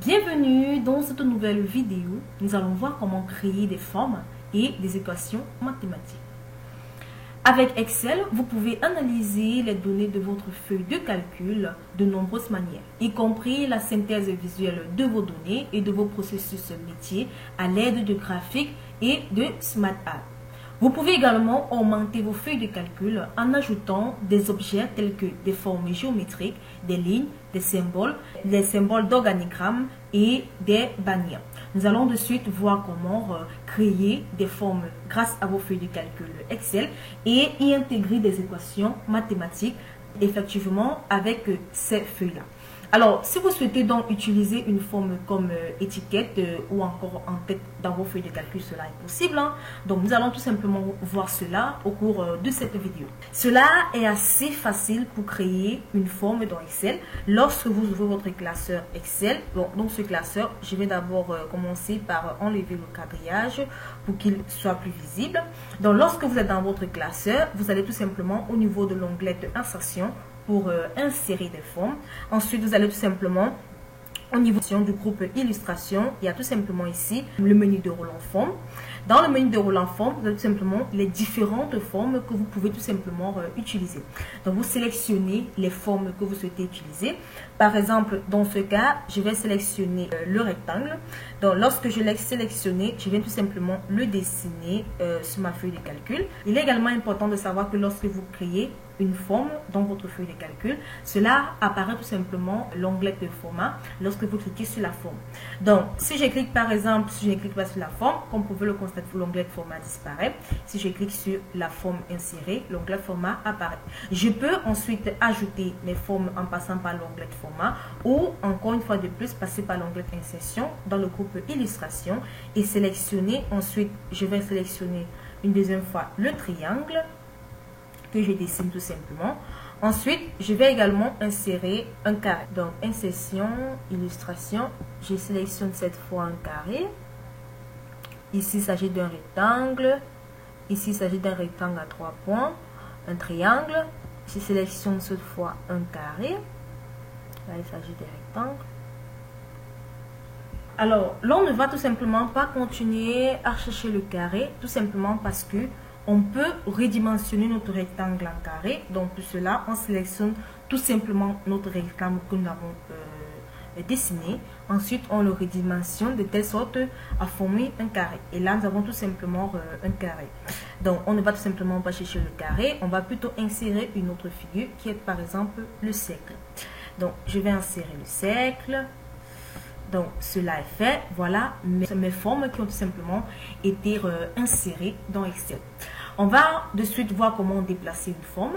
Bienvenue dans cette nouvelle vidéo. Nous allons voir comment créer des formes et des équations mathématiques. Avec Excel, vous pouvez analyser les données de votre feuille de calcul de nombreuses manières, y compris la synthèse visuelle de vos données et de vos processus métiers à l'aide de graphiques et de SmartAd. Vous pouvez également augmenter vos feuilles de calcul en ajoutant des objets tels que des formes géométriques, des lignes, des symboles d'organigramme et des bannières. Nous allons de suite voir comment créer des formes grâce à vos feuilles de calcul Excel et y intégrer des équations mathématiques effectivement avec ces feuilles-là. Alors, si vous souhaitez donc utiliser une forme comme étiquette ou encore en tête dans vos feuilles de calcul, cela est possible. Donc, nous allons tout simplement voir cela au cours de cette vidéo. Cela est assez facile pour créer une forme dans Excel. Lorsque vous ouvrez votre classeur Excel, donc ce classeur, je vais d'abord commencer par enlever le quadrillage pour qu'il soit plus visible. Donc, lorsque vous êtes dans votre classeur, vous allez tout simplement au niveau de l'onglet Insertion pour insérer des formes. Ensuite, vous allez tout simplement au niveau du groupe illustration, il y a tout simplement ici le menu de rôle en forme. Dans le menu de rôle en forme, vous avez tout simplement les différentes formes que vous pouvez tout simplement utiliser. Donc, vous sélectionnez les formes que vous souhaitez utiliser. Par exemple, dans ce cas, je vais sélectionner le rectangle. Donc, lorsque je l'ai sélectionné, je viens tout simplement le dessiner sur ma feuille de calcul. Il est également important de savoir que lorsque vous créez une forme dans votre feuille de calcul, cela apparaît tout simplement l'onglet de format lorsque vous cliquez sur la forme. Donc, si je clique par exemple, si je ne clique pas sur la forme, comme vous pouvez le constater, l'onglet de format disparaît. Si je clique sur la forme insérée, l'onglet de format apparaît. Je peux ensuite ajouter mes formes en passant par l'onglet de format ou encore une fois de plus passer par l'onglet insertion dans le groupe illustration et sélectionner. Ensuite, je vais sélectionner une deuxième fois le triangle que je dessine tout simplement. Ensuite, je vais également insérer un carré. Donc, insertion, illustration, je sélectionne cette fois un carré. Ici, il s'agit d'un rectangle. Ici, il s'agit d'un rectangle à 3 points. Un triangle. Je sélectionne cette fois un carré. Là, il s'agit des rectangles. Alors, là, on ne va tout simplement pas continuer à chercher le carré, tout simplement parce que on peut redimensionner notre rectangle en carré. Donc, pour cela, on sélectionne tout simplement notre rectangle que nous avons dessiné. Ensuite, on le redimensionne de telle sorte à former un carré. Et là, nous avons tout simplement un carré. Donc, on ne va tout simplement pas chercher le carré. On va plutôt insérer une autre figure qui est par exemple le cercle. Donc, je vais insérer le cercle. Donc, cela est fait. Voilà mes formes qui ont tout simplement été insérées dans Excel. On va de suite voir comment déplacer une forme.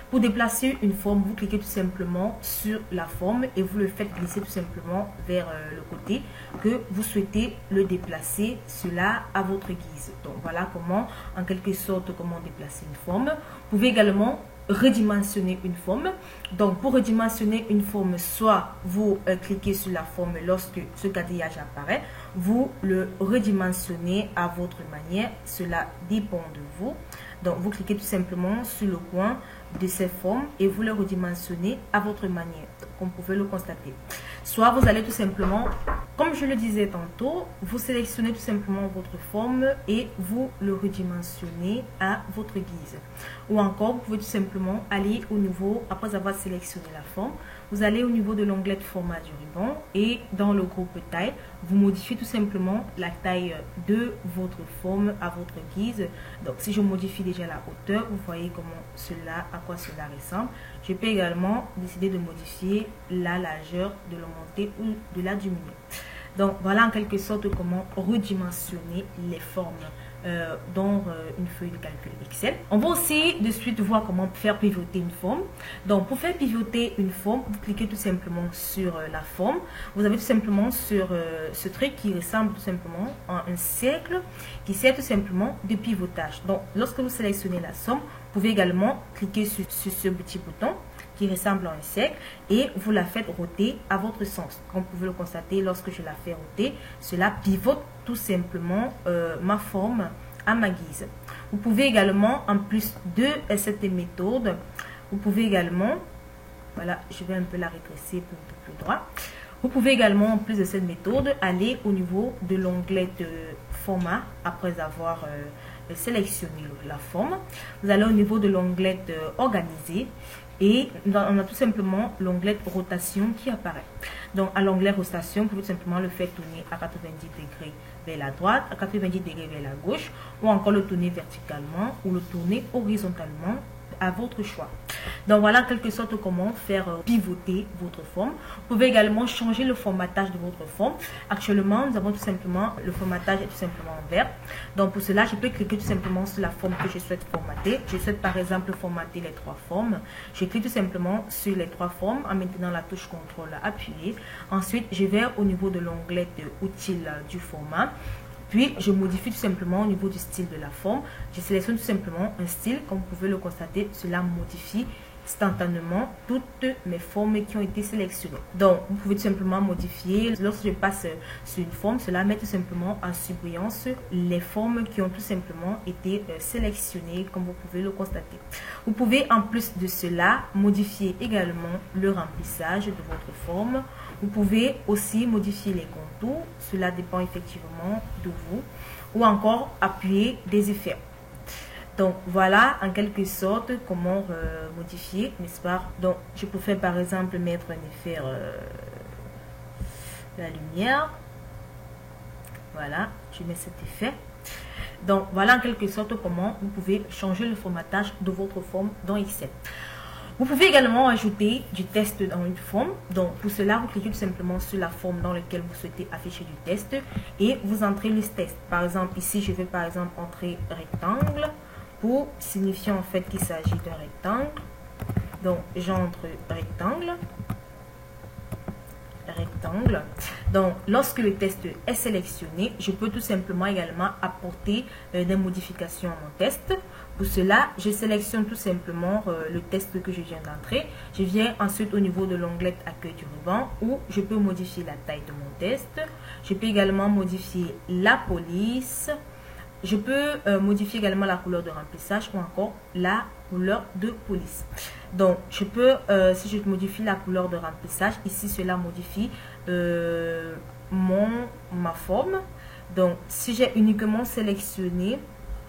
Pour déplacer une forme, vous cliquez tout simplement sur la forme et vous le faites glisser tout simplement vers le côté que vous souhaitez le déplacer, cela à votre guise. Donc, voilà comment, en quelque sorte, comment déplacer une forme. Vous pouvez également redimensionner une forme. Donc, pour redimensionner une forme, soit vous cliquez sur la forme lorsque ce quadrillage apparaît, vous le redimensionnez à votre manière, cela dépend de vous. Donc, vous cliquez tout simplement sur le coin de ces formes et vous le redimensionnez à votre manière, comme vous pouvez le constater. Soit vous allez tout simplement, comme je le disais tantôt, vous sélectionnez tout simplement votre forme et vous le redimensionnez à votre guise. Ou encore, vous pouvez tout simplement aller au niveau, après avoir sélectionné la forme, vous allez au niveau de l'onglet de format du ruban et dans le groupe taille, vous modifiez tout simplement la taille de votre forme à votre guise. Donc, si je modifie déjà la hauteur, vous voyez à quoi cela ressemble. Je peux également décider de modifier la largeur, de l'augmenter ou de la diminuer. Donc, voilà en quelque sorte comment redimensionner les formes dans une feuille de calcul Excel. On va aussi de suite voir comment faire pivoter une forme. Donc, pour faire pivoter une forme, vous cliquez tout simplement sur la forme. Vous avez tout simplement sur ce truc qui ressemble tout simplement à un cercle qui sert tout simplement de pivotage. Donc, lorsque vous sélectionnez la somme, vous pouvez également cliquer sur ce petit bouton qui ressemble à un cercle et vous la faites roter à votre sens. Comme vous pouvez le constater, lorsque je la fais roter, cela pivote tout simplement ma forme à ma guise. Vous pouvez également, en plus de cette méthode, vous pouvez également, voilà, je vais un peu la rétrécir pour un peu plus droit. Vous pouvez également, en plus de cette méthode, aller au niveau de l'onglet de format après avoir sélectionné la forme. Vous allez au niveau de l'onglet organiser et on a tout simplement l'onglet rotation qui apparaît. Donc à l'onglet rotation, vous pouvez tout simplement le faire tourner à 90 degrés vers la droite, à 90 degrés vers la gauche, ou encore le tourner verticalement ou le tourner horizontalement à votre choix. Donc voilà en quelque sorte comment faire pivoter votre forme. Vous pouvez également changer le formatage de votre forme. Actuellement, nous avons tout simplement, le formatage est tout simplement en vert. Donc pour cela, je peux cliquer tout simplement sur la forme que je souhaite formater. Je souhaite par exemple formater les 3 formes. Je clique tout simplement sur les 3 formes en maintenant la touche CTRL appuyée. Ensuite, je vais au niveau de l'onglet outils du format. Puis, je modifie tout simplement au niveau du style de la forme. Je sélectionne tout simplement un style. Comme vous pouvez le constater, cela modifie instantanément toutes mes formes qui ont été sélectionnées. Donc, vous pouvez tout simplement modifier. Lorsque je passe sur une forme, cela met tout simplement en surbrillance les formes qui ont tout simplement été sélectionnées, comme vous pouvez le constater. Vous pouvez en plus de cela modifier également le remplissage de votre forme. Vous pouvez aussi modifier les contours, cela dépend effectivement de vous, ou encore appuyer des effets. Donc voilà en quelque sorte comment modifier, n'est-ce pas? Donc je peux faire par exemple mettre un effet la lumière. Voilà, je mets cet effet. Donc voilà en quelque sorte comment vous pouvez changer le formatage de votre forme dans Excel. Vous pouvez également ajouter du test dans une forme. Donc, pour cela, vous cliquez tout simplement sur la forme dans laquelle vous souhaitez afficher du test et vous entrez le test. Par exemple, ici, je vais par exemple entrer rectangle pour signifier en fait qu'il s'agit d'un rectangle. Donc, j'entre rectangle. Rectangle. Donc, lorsque le test est sélectionné, je peux tout simplement également apporter des modifications à mon test. Pour cela, je sélectionne tout simplement le test que je viens d'entrer. Je viens ensuite au niveau de l'onglet accueil du ruban où je peux modifier la taille de mon test. Je peux également modifier la police. Je peux modifier également la couleur de remplissage ou encore la couleur de police. Donc, je peux, si je modifie la couleur de remplissage, ici, cela modifie ma forme. Donc, si j'ai uniquement sélectionné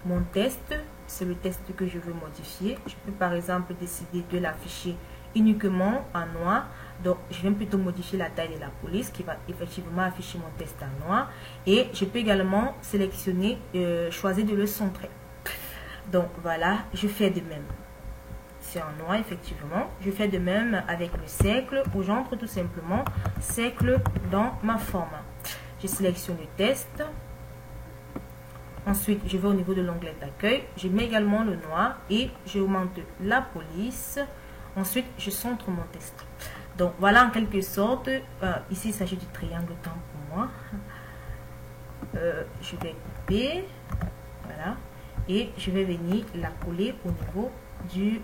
mon test, c'est le test que je veux modifier. Je peux par exemple décider de l'afficher uniquement en noir. Donc, je viens plutôt modifier la taille de la police qui va effectivement afficher mon test en noir. Et je peux également sélectionner, choisir de le centrer. Donc, voilà, je fais de même. C'est en noir, effectivement. Je fais de même avec le cercle où j'entre tout simplement cercle dans ma forme. Je sélectionne le test. Ensuite, je vais au niveau de l'onglet d'accueil. Je mets également le noir et j'augmente la police. Ensuite, je centre mon test. Donc, voilà en quelque sorte. Ici, il s'agit du triangle temps pour moi. Je vais couper. Voilà. Et je vais venir la coller au niveau du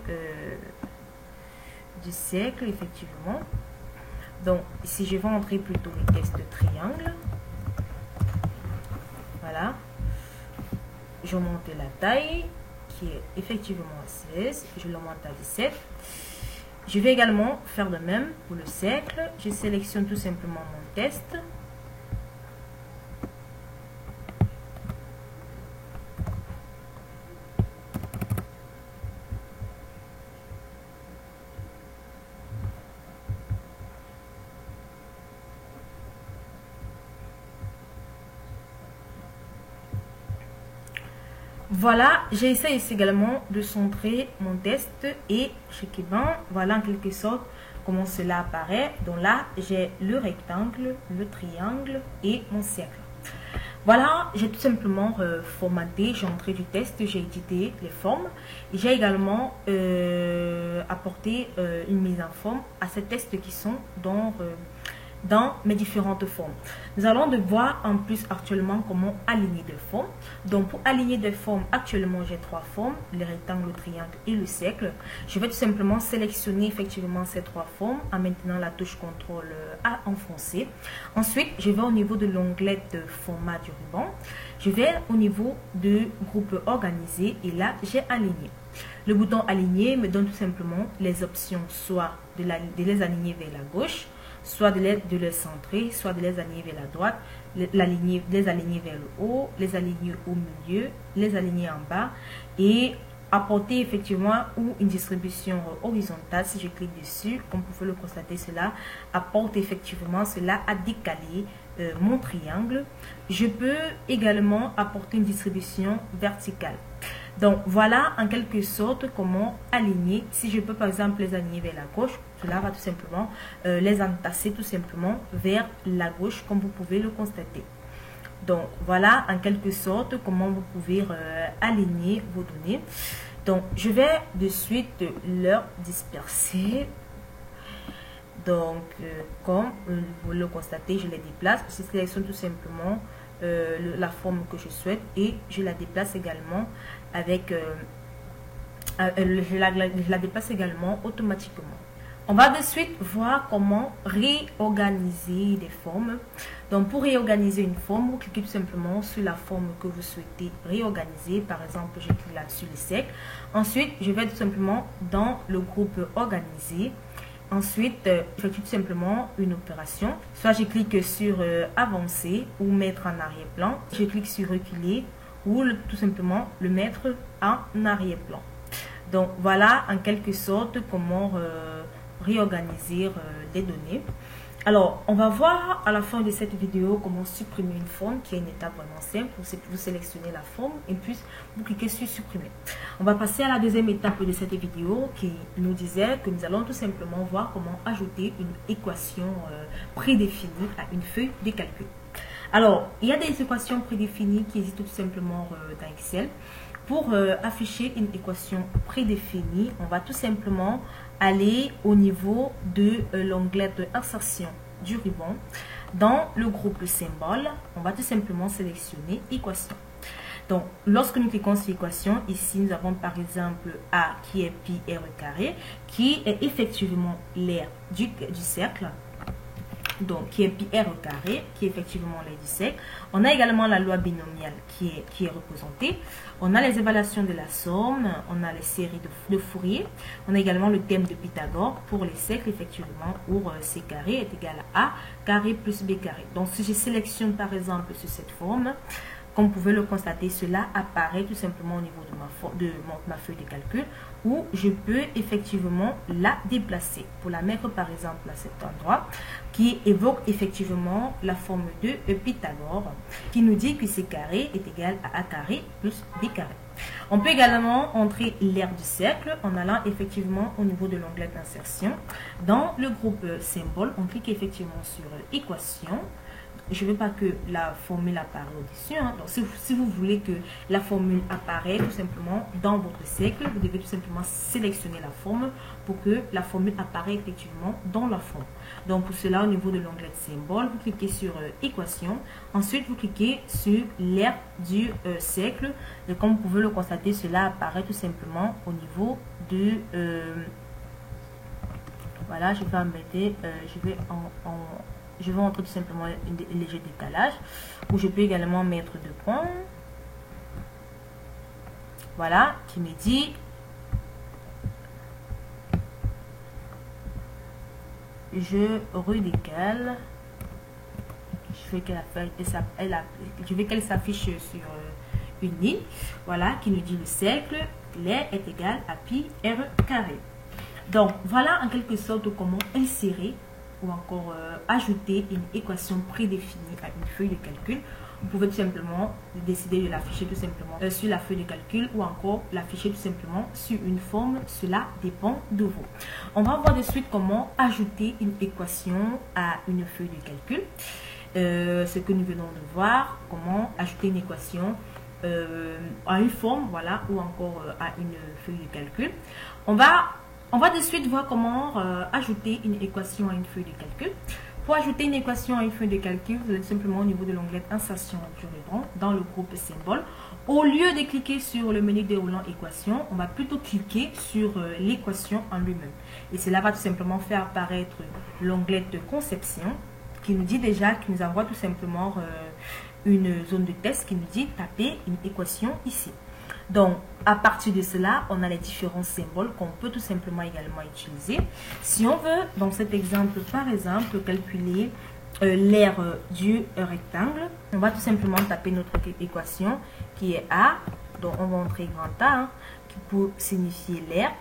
cercle, effectivement. Donc, ici, je vais entrer plutôt le test de triangle. Voilà. J'augmente la taille qui est effectivement à 16. Je l'augmente à 17. Je vais également faire de même pour le cercle. Je sélectionne tout simplement mon test. Voilà, j'essaie ici également de centrer mon test et chez Keban, voilà en quelque sorte comment cela apparaît. Donc là, j'ai le rectangle, le triangle et mon cercle. Voilà, j'ai tout simplement formaté, j'ai entré du test, j'ai édité les formes. J'ai également apporté une mise en forme à ces tests qui sont dans mes différentes formes. Nous allons devoir en plus actuellement comment aligner des formes. Donc pour aligner des formes, actuellement j'ai 3 formes, le rectangle, le triangle et le cercle. Je vais tout simplement sélectionner effectivement ces 3 formes en maintenant la touche CTRL à enfoncer. Ensuite, je vais au niveau de l'onglet de format du ruban. Je vais au niveau de groupe organisé et là j'ai aligné. Le bouton aligner me donne tout simplement les options soit de les aligner vers la gauche, soit de les centrer, soit de les aligner vers la droite, les aligner vers le haut, les aligner au milieu, les aligner en bas et apporter effectivement ou une distribution horizontale. Si je clique dessus, comme vous pouvez le constater, cela apporte effectivement cela à décaler mon triangle. Je peux également apporter une distribution verticale. Donc voilà en quelque sorte comment aligner. Si je peux par exemple les aligner vers la gauche, cela va tout simplement les entasser tout simplement vers la gauche, comme vous pouvez le constater. Donc voilà en quelque sorte comment vous pouvez aligner vos données. Donc je vais de suite leur disperser. Donc comme vous le constatez, je les déplace. Je sélectionne tout simplement la forme que je souhaite et je la déplace également avec je la déplace également automatiquement. On va de suite voir comment réorganiser des formes. Donc pour réorganiser une forme, vous cliquez tout simplement sur la forme que vous souhaitez réorganiser. Par exemple, je clique là sur les cercles. Ensuite, je vais tout simplement dans le groupe organiser. Ensuite, j'effectue tout simplement une opération. Soit je clique sur avancer ou mettre en arrière-plan. Je clique sur reculer ou tout simplement le mettre en arrière-plan. Donc voilà en quelque sorte comment réorganiser les données. Alors, on va voir à la fin de cette vidéo comment supprimer une forme, qui est une étape vraiment simple. Vous sélectionnez la forme et puis vous cliquez sur supprimer. On va passer à la deuxième étape de cette vidéo qui nous disait que nous allons tout simplement voir comment ajouter une équation prédéfinie à une feuille de calcul. Alors, il y a des équations prédéfinies qui existent tout simplement dans Excel. Pour afficher une équation prédéfinie, on va tout simplement aller au niveau de l'onglet de insertion du ruban. Dans le groupe symbole, on va tout simplement sélectionner équation. Donc, lorsque nous cliquons sur équation, ici nous avons par exemple A qui est pi r carré, qui est effectivement l'aire du cercle. Donc, qui est pi r carré, qui est effectivement l'aire du cercle. On a également la loi binomiale qui est représentée. On a les évaluations de la somme, on a les séries de Fourier. On a également le thème de Pythagore pour les cercles, effectivement, où C carré est égal à A carré plus B carré. Donc, si je sélectionne par exemple sur cette forme, comme vous pouvez le constater, cela apparaît tout simplement au niveau de ma feuille de calcul où je peux effectivement la déplacer pour la mettre par exemple à cet endroit qui évoque effectivement la forme de Pythagore qui nous dit que C carré est égal à A carré plus B carré. On peut également entrer l'aire du cercle en allant effectivement au niveau de l'onglet d'insertion. Dans le groupe symbole, on clique effectivement sur équation. Je ne veux pas que la formule apparaisse au-dessus. Hein. Donc, si vous voulez que la formule apparaisse tout simplement dans votre cercle, vous devez tout simplement sélectionner la forme pour que la formule apparaisse effectivement dans la forme. Donc, pour cela, au niveau de l'onglet symbole, vous cliquez sur équation. Ensuite, vous cliquez sur l'aire du cercle. Et comme vous pouvez le constater, cela apparaît tout simplement au niveau de... voilà, je vais embêter, je vais entrer tout simplement un léger décalage où je peux également mettre 2 points. Voilà, qui me dit je redécale. Je veux qu'elle s'affiche sur une ligne. Voilà, qui nous dit le cercle, l'aire est égal à pi r carré. Donc, voilà en quelque sorte comment insérer ou encore ajouter une équation prédéfinie à une feuille de calcul. Vous pouvez tout simplement décider de l'afficher tout simplement sur la feuille de calcul ou encore l'afficher tout simplement sur une forme. Cela dépend de vous. On va voir de suite comment ajouter une équation à une feuille de calcul. Ce que nous venons de voir, comment ajouter une équation à une forme, voilà, ou encore à une feuille de calcul. On va de suite voir comment ajouter une équation à une feuille de calcul. Pour ajouter une équation à une feuille de calcul, vous allez simplement au niveau de l'onglet insertion du ruban dans le groupe symbole. Au lieu de cliquer sur le menu déroulant équation, on va plutôt cliquer sur l'équation en lui-même. Et cela va tout simplement faire apparaître l'onglet de conception qui nous dit déjà, qui nous envoie tout simplement une zone de test qui nous dit taper une équation ici. Donc, à partir de cela, on a les différents symboles qu'on peut tout simplement également utiliser. Si on veut, dans cet exemple, par exemple, calculer l'aire du rectangle, on va tout simplement taper notre équation qui est A, donc on va entrer grand A, hein, qui peut signifier l'aire.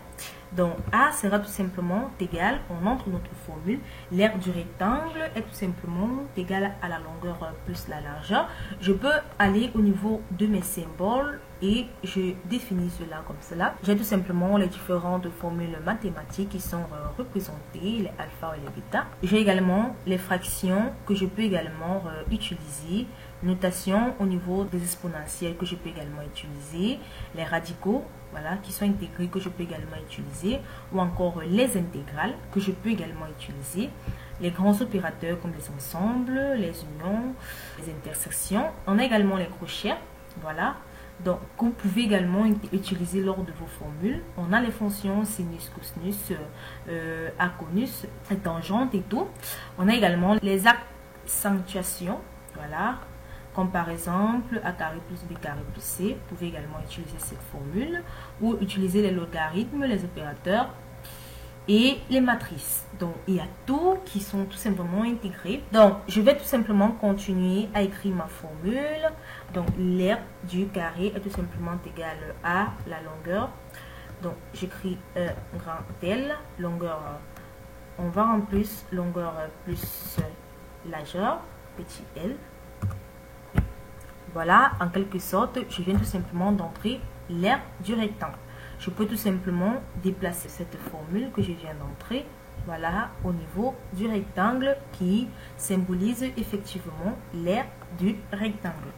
Donc A sera tout simplement égal, on entre notre formule, l'aire du rectangle est tout simplement égal à la longueur plus la largeur. Je peux aller au niveau de mes symboles et je définis cela comme cela. J'ai tout simplement les différentes formules mathématiques qui sont représentées, les alpha et les bêta. J'ai également les fractions que je peux également utiliser, notation au niveau des exponentielles que je peux également utiliser, les radicaux, voilà, qui sont intégrés que je peux également utiliser, ou encore les intégrales que je peux également utiliser, les grands opérateurs comme les ensembles, les unions, les intersections. On a également les crochets, voilà, donc que vous pouvez également utiliser lors de vos formules. On a les fonctions sinus, cosinus, accosinus, tangente et tout. On a également les accentuations, voilà, comme par exemple a carré plus b carré plus c. Vous pouvez également utiliser cette formule ou utiliser les logarithmes, les opérateurs et les matrices. Donc il y a tout qui sont tout simplement intégrés. Donc je vais tout simplement continuer à écrire ma formule. Donc l'aire du carré est tout simplement égal à la longueur. Donc j'écris grand L, longueur, on va en plus, longueur plus largeur, petit l. Voilà, en quelque sorte, je viens tout simplement d'entrer l'aire du rectangle. Je peux tout simplement déplacer cette formule que je viens d'entrer, voilà, au niveau du rectangle qui symbolise effectivement l'aire du rectangle.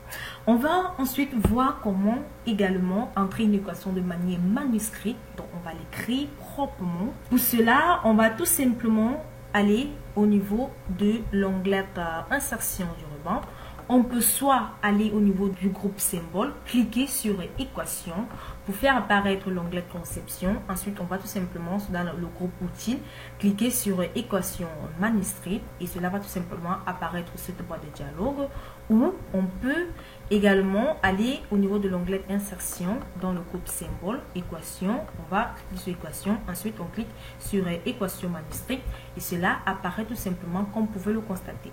On va ensuite voir comment également entrer une équation de manière manuscrite. Donc, on va l'écrire proprement. Pour cela, on va tout simplement aller au niveau de l'onglet insertion du ruban. On peut soit aller au niveau du groupe symbole, cliquer sur équation pour faire apparaître l'onglet conception. Ensuite, on va tout simplement dans le groupe outils, cliquer sur équation manuscrite et cela va tout simplement apparaître cette boîte de dialogue. Ou on peut également aller au niveau de l'onglet insertion dans le groupe symbole, équation. On va cliquer sur équation, ensuite on clique sur équation manuscrite et cela apparaît tout simplement comme vous pouvez le constater.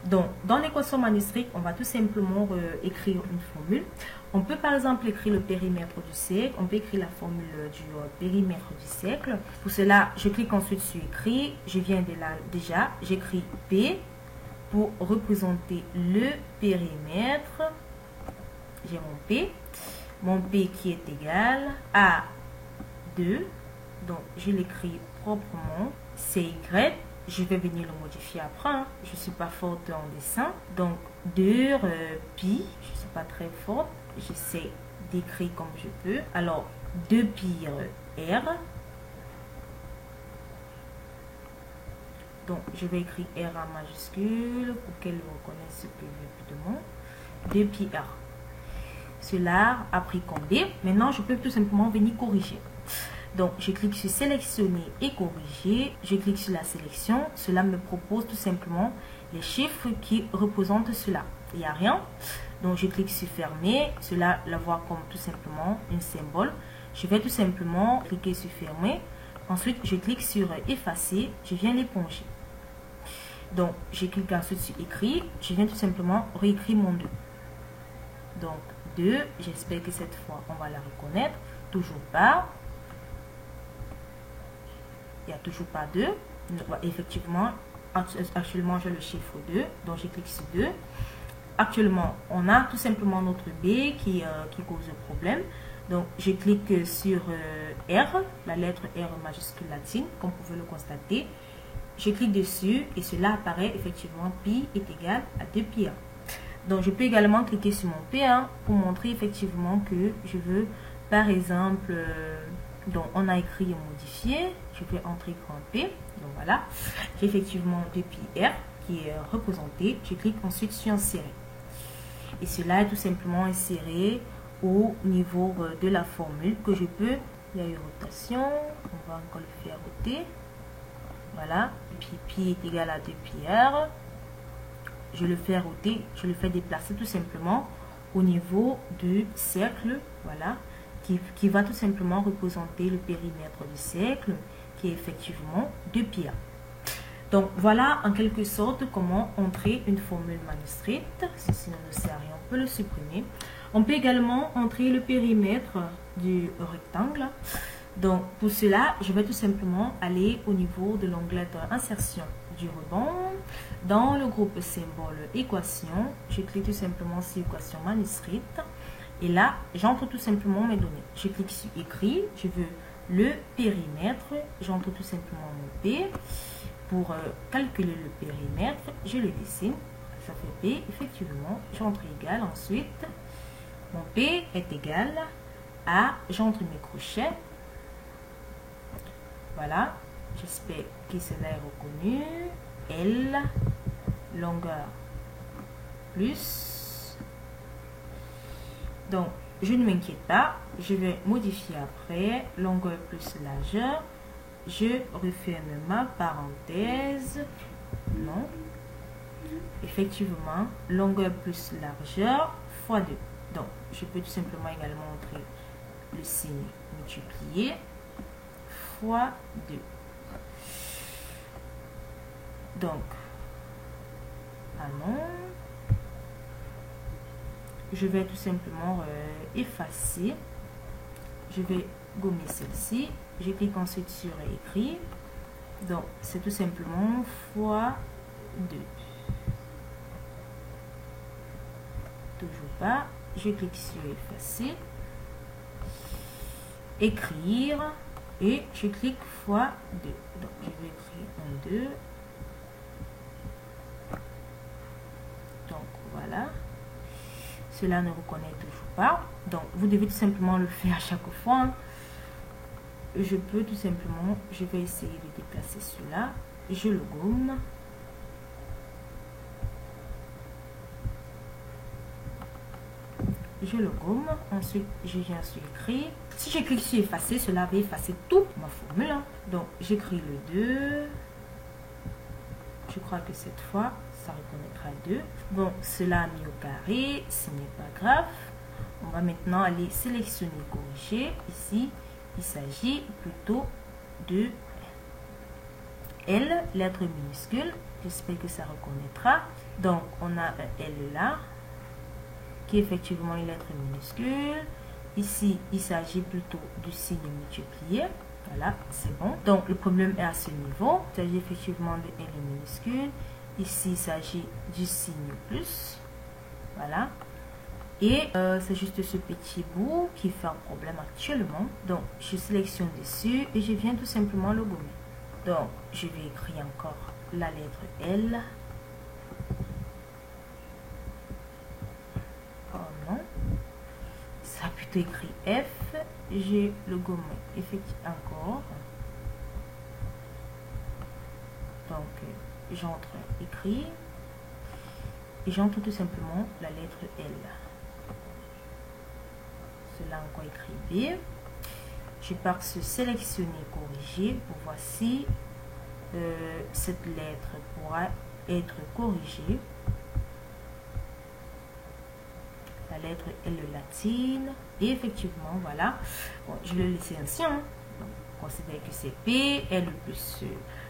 Donc dans l'équation manuscrite, on va tout simplement écrire une formule. On peut par exemple écrire le périmètre du cercle, on peut écrire la formule du périmètre du cercle. Pour cela, je clique ensuite sur écrire, je viens de là déjà, j'écris P pour représenter le périmètre. J'ai mon P qui est égal à 2, donc je l'écris proprement, c'est Y, je vais venir le modifier après, hein. Je ne suis pas forte en dessin, donc 2 pi, je ne suis pas très forte, j'essaie d'écrire comme je peux, alors 2 pi R, donc je vais écrire R en majuscule pour qu'elle reconnaisse ce que je demande, 2 pi R. Cela a pris comme B. Maintenant, je peux tout simplement venir corriger. Donc, je clique sur sélectionner et corriger. Je clique sur la sélection. Cela me propose tout simplement les chiffres qui représentent cela. Il n'y a rien. Donc, je clique sur fermer. Cela la voit comme tout simplement un symbole. Je vais tout simplement cliquer sur fermer. Ensuite, je clique sur effacer. Je viens l'éponger. Donc, je clique ensuite sur écrire. Je viens tout simplement réécrire mon 2. Donc, 2, j'espère que cette fois on va la reconnaître. Toujours pas. Il n'y a toujours pas 2. Effectivement, actuellement j'ai le chiffre 2. Donc je clique sur 2. Actuellement, on a tout simplement notre B qui cause le problème. Donc je clique sur R, la lettre R majuscule latine, comme vous pouvez le constater. Je clique dessus et cela apparaît effectivement pi est égal à 2 pi 1. Donc, je peux également cliquer sur mon P1 pour montrer effectivement que je veux, par exemple, donc on a écrit et modifié. Je vais entrer grand P. Donc, voilà. J'ai effectivement 2 pi R qui est représenté. Je clique ensuite sur insérer. Et cela est tout simplement inséré au niveau de la formule que je peux. Il y a une rotation. On va encore le faire roter. Voilà. Et puis, pi est égal à 2 pi R. Je le fais roter, je le fais déplacer tout simplement au niveau du cercle, voilà, qui va tout simplement représenter le périmètre du cercle, qui est effectivement 2πa. Donc voilà en quelque sorte comment entrer une formule manuscrite. Ceci ne nous sert à rien, on peut le supprimer. On peut également entrer le périmètre du rectangle. Donc pour cela, je vais tout simplement aller au niveau de l'onglet insertion du ruban. Dans le groupe symbole équation, je clique tout simplement sur équation manuscrite. Et là, j'entre tout simplement mes données. Je clique sur écrit, je veux le périmètre, j'entre tout simplement mon P. Pour calculer le périmètre, je le dessine. Ça fait P, effectivement, j'entre égal. Ensuite, mon P est égal à, j'entre mes crochets. Voilà, j'espère que cela est reconnu. L, longueur plus. Donc, je ne m'inquiète pas, je vais modifier après, longueur plus largeur. Je referme ma parenthèse. Non. Effectivement, longueur plus largeur fois 2. Donc, je peux tout simplement également entrer le signe multiplié fois 2. Donc, ah non. Je vais tout simplement effacer. Je vais gommer celle-ci. Je clique ensuite sur écrit. Donc, c'est tout simplement fois 2. Toujours pas. Je clique sur effacer. Écrire. Et je clique fois 2. Donc, je vais écrire en 2. Donc, voilà. Cela ne reconnaît toujours pas. Donc, vous devez tout simplement le faire à chaque fois. Je peux tout simplement, je vais essayer de déplacer cela. Je le gomme. Je le gomme. Ensuite, je viens sur écrire. Si je clique sur effacer, cela va effacer toute ma formule. Donc, j'écris le 2. Je crois que cette fois, ça reconnaîtra 2. Bon, cela a mis au carré. Ce n'est pas grave. On va maintenant aller sélectionner, corriger. Ici, il s'agit plutôt de L, lettre minuscule. J'espère que ça reconnaîtra. Donc, on a un L là, qui est effectivement une lettre minuscule. Ici, il s'agit plutôt du signe multiplié. Voilà, c'est bon. Donc, le problème est à ce niveau. Il s'agit effectivement de L minuscule. Ici, il s'agit du signe plus. Voilà. Et c'est juste ce petit bout qui fait un problème actuellement. Donc, je sélectionne dessus et je viens tout simplement le gommer. Donc, je vais écrire encore la lettre L. Oh non. Ça a plutôt écrit F. J'ai le gomme effectivement encore. Donc, j'entre écrit. Et j'entre tout simplement la lettre L. Cela encore écrit B. Je pars sur sélectionner, corriger pour voir si cette lettre pourra être corrigée. La lettre L latine. Et effectivement, voilà. Bon, je vais le laisser ainsi. Hein. Donc, considère que c'est P, L plus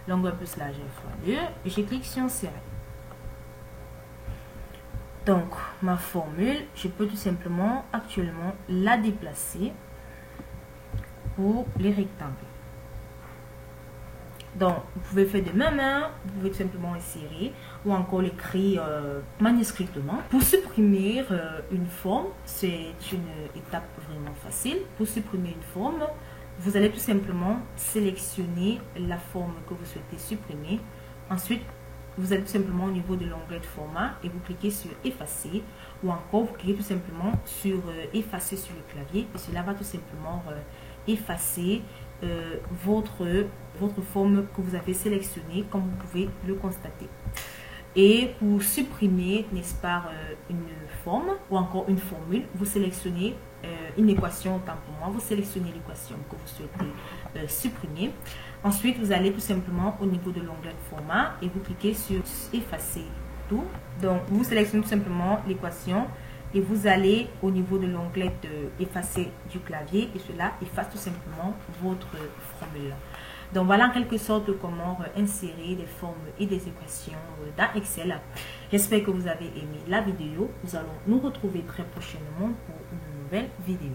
longueur plus largeur fois 2. Et je clique sur insérer. Donc, ma formule, je peux tout simplement actuellement la déplacer pour les rectangles. Donc, vous pouvez faire de même, hein. Vous pouvez tout simplement insérer ou encore l'écrire manuscritement. Pour supprimer une forme, c'est une étape vraiment facile. Pour supprimer une forme, vous allez tout simplement sélectionner la forme que vous souhaitez supprimer. Ensuite, vous allez tout simplement au niveau de l'onglet de format et vous cliquez sur effacer ou encore vous cliquez tout simplement sur effacer sur le clavier et cela va tout simplement effacer votre forme que vous avez sélectionnée comme vous pouvez le constater. Et pour supprimer, n'est-ce pas, une forme ou encore une formule, vous sélectionnez une équation, autant pour moi, vous sélectionnez l'équation que vous souhaitez supprimer. Ensuite, vous allez tout simplement au niveau de l'onglet de format et vous cliquez sur effacer tout. Donc, vous sélectionnez tout simplement l'équation et vous allez au niveau de l'onglet de effacer du clavier et cela efface tout simplement votre formule. Donc voilà en quelque sorte comment insérer des formes et des équations dans Excel. J'espère que vous avez aimé la vidéo. Nous allons nous retrouver très prochainement pour une nouvelle vidéo.